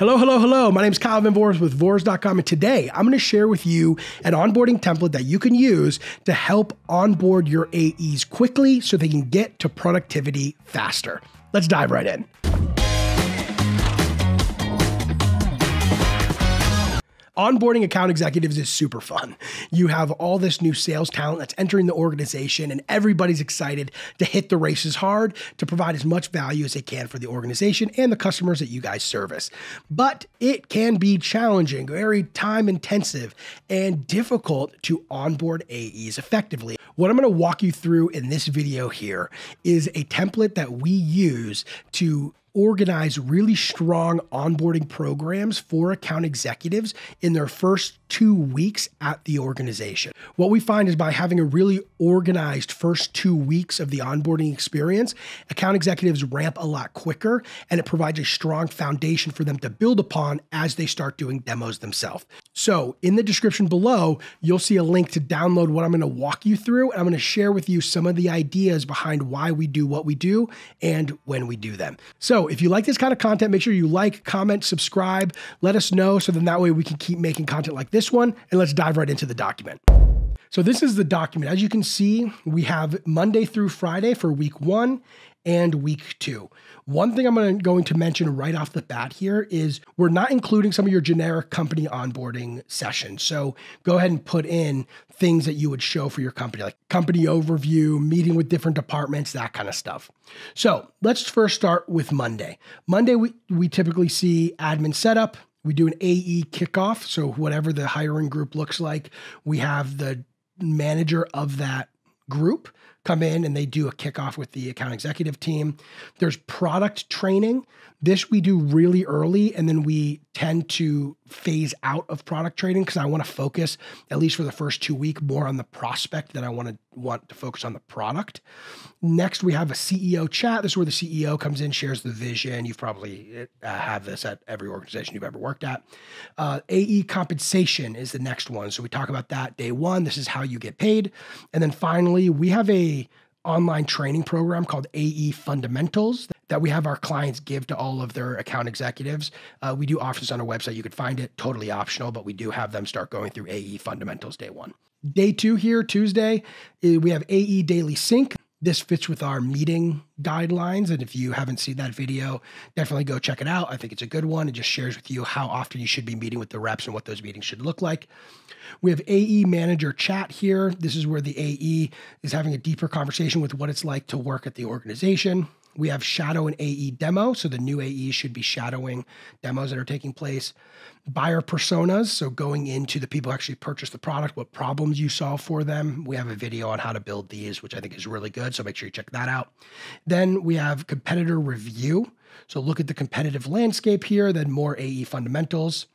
Hello, hello, hello. My name is Kyle Van Vors with Vors.com, and today I'm going to share with you an onboarding template that you can use to help onboard your AEs quickly so they can get to productivity faster. Let's dive right in. Onboarding account executives is super fun. You have all this new sales talent that's entering the organization, and everybody's excited to hit the races hard to provide as much value as they can for the organization and the customers that you guys service. But it can be challenging, very time intensive, and difficult to onboard AEs effectively. What I'm going to walk you through in this video here is a template that we use to organize really strong onboarding programs for account executives in their first 2 weeks at the organization. What we find is by having a really organized first 2 weeks of the onboarding experience, account executives ramp a lot quicker, and it provides a strong foundation for them to build upon as they start doing demos themselves. So in the description below, you'll see a link to download what I'm going to walk you through, and I'm going to share with you some of the ideas behind why we do what we do and when we do them. So if you like this kind of content, make sure you like, comment, subscribe, let us know so then that way we can keep making content like this one, and let's dive right into the document. So this is the document. As you can see, we have Monday through Friday for week 1 and week 2. One thing I'm going to mention right off the bat here is we're not including some of your generic company onboarding sessions. So go ahead and put in things that you would show for your company, like company overview, meeting with different departments, that kind of stuff. So let's first start with Monday. Monday, we typically see admin setup. We do an AE kickoff. So whatever the hiring group looks like, we have the manager of that group come in and they do a kickoff with the account executive team. There's product training. This we do really early, and then we tend to phase out of product training because I want to focus, at least for the first 2 weeks, more on the prospect than I want to focus on the product. Next, we have a CEO chat. This is where the CEO comes in, shares the vision. You've probably have this at every organization you've ever worked at. AE compensation is the next one. So we talk about that day one. This is how you get paid. And then finally, we have a online training program called AE Fundamentals that we have our clients give to all of their account executives. We do offer this on our website. You could find it totally optional, but we do have them start going through AE Fundamentals day 1. Day 2 here, Tuesday, we have AE Daily Sync. This fits with our meeting guidelines. And if you haven't seen that video, definitely go check it out. I think it's a good one. It just shares with you how often you should be meeting with the reps and what those meetings should look like. We have AE Manager Chat here. This is where the AE is having a deeper conversation with what it's like to work at the organization. We have Shadow and AE Demo. So the new AEs should be shadowing demos that are taking place. Buyer personas. So going into the people who actually purchase the product, what problems you solve for them. We have a video on how to build these, which I think is really good. So make sure you check that out. Then we have competitor review. So look at the competitive landscape here, then more AE fundamentals.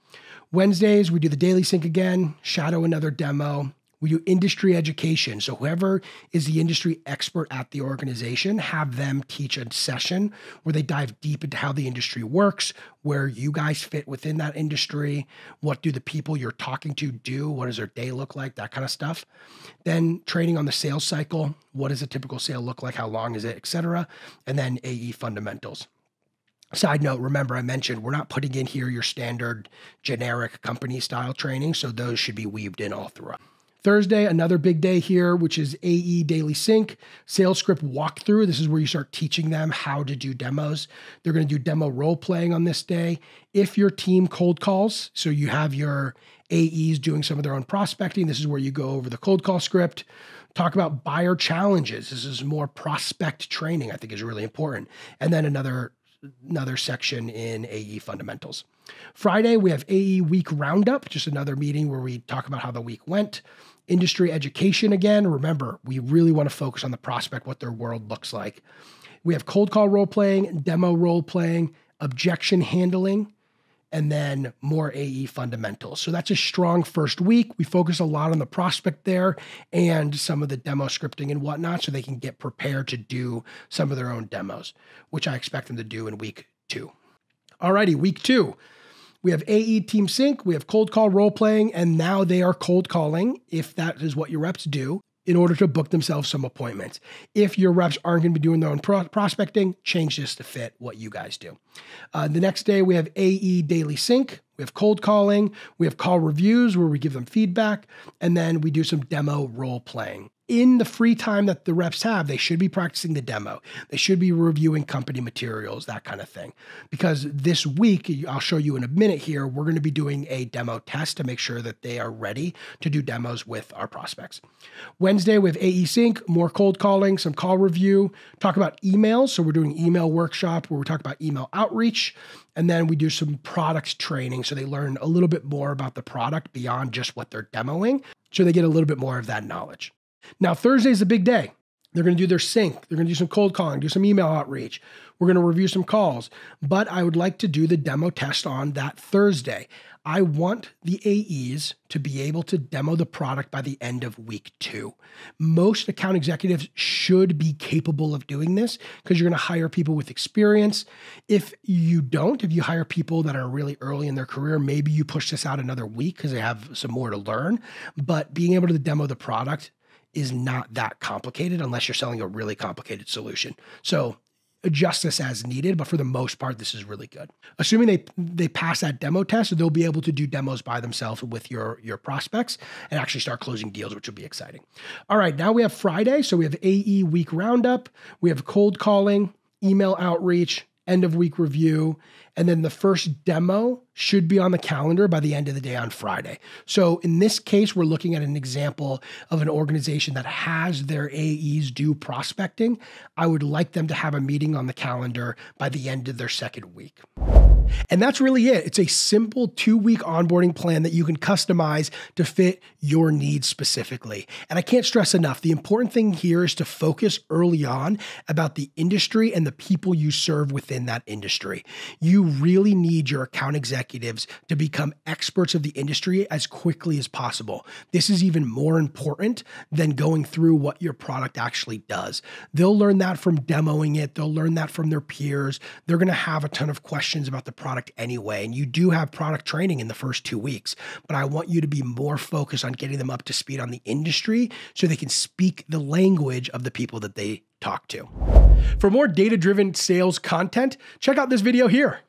Wednesdays, we do the daily sync again, shadow another demo. We do industry education. So whoever is the industry expert at the organization, have them teach a session where they dive deep into how the industry works, where you guys fit within that industry, what do the people you're talking to do, what does their day look like, that kind of stuff. Then training on the sales cycle, what does a typical sale look like, how long is it, etc. And then AE fundamentals. Side note, remember I mentioned we're not putting in here your standard generic company style training, so those should be weaved in all throughout. Thursday, another big day here, which is AE Daily Sync, sales script walkthrough. This is where you start teaching them how to do demos. They're going to do demo role playing on this day. If your team cold calls, so you have your AEs doing some of their own prospecting, this is where you go over the cold call script. Talk about buyer challenges. This is more prospect training, I think is really important. And then another section in AE fundamentals. Friday, we have AE week roundup, just another meeting where we talk about how the week went. Industry education again. Remember, we really want to focus on the prospect, what their world looks like. We have cold call role playing, demo role playing, objection handling, and then more AE fundamentals. So that's a strong first week. We focus a lot on the prospect there and some of the demo scripting and whatnot so they can get prepared to do some of their own demos, which I expect them to do in week 2. Alrighty, week 2. We have AE Team Sync, we have cold call role playing, and now they are cold calling if that is what your reps do. in order to book themselves some appointments. If your reps aren't going to be doing their own prospecting, change this to fit what you guys do. The next day, we have AE Daily Sync. We have cold calling. We have call reviews where we give them feedback. And then we do some demo role playing. In the free time that the reps have, they should be practicing the demo. They should be reviewing company materials, that kind of thing. Because this week, I'll show you in a minute here, we're going to be doing a demo test to make sure that they are ready to do demos with our prospects. Wednesday, we have AE Sync, more cold calling, some call review, talk about emails. So we're doing email workshop where we talk about email outreach. And then we do some products training so they learn a little bit more about the product beyond just what they're demoing. So they get a little bit more of that knowledge. Now, Thursday is a big day. They're going to do their sync. They're going to do some cold calling, do some email outreach. We're going to review some calls. But I would like to do the demo test on that Thursday. I want the AEs to be able to demo the product by the end of week 2. Most account executives should be capable of doing this because you're going to hire people with experience. If you don't, if you hire people that are really early in their career, maybe you push this out another week because they have some more to learn. But being able to demo the product is not that complicated unless you're selling a really complicated solution. So adjust this as needed, but for the most part, this is really good. Assuming they pass that demo test, they'll be able to do demos by themselves with your prospects and actually start closing deals, which will be exciting. All right, now we have Friday. So we have AE week roundup. We have cold calling, email outreach, end of week review, and then the first demo should be on the calendar by the end of the day on Friday. So in this case, we're looking at an example of an organization that has their AEs do prospecting. I would like them to have a meeting on the calendar by the end of their second week. And that's really it. It's a simple 2-week onboarding plan that you can customize to fit your needs specifically. And I can't stress enough, the important thing here is to focus early on about the industry and the people you serve within that industry. You really need your account executives to become experts of the industry as quickly as possible. This is even more important than going through what your product actually does. They'll learn that from demoing it. They'll learn that from their peers. They're going to have a ton of questions about the product anyway. And you do have product training in the first 2 weeks, but I want you to be more focused on getting them up to speed on the industry so they can speak the language of the people that they talk to. For more data-driven sales content, check out this video here.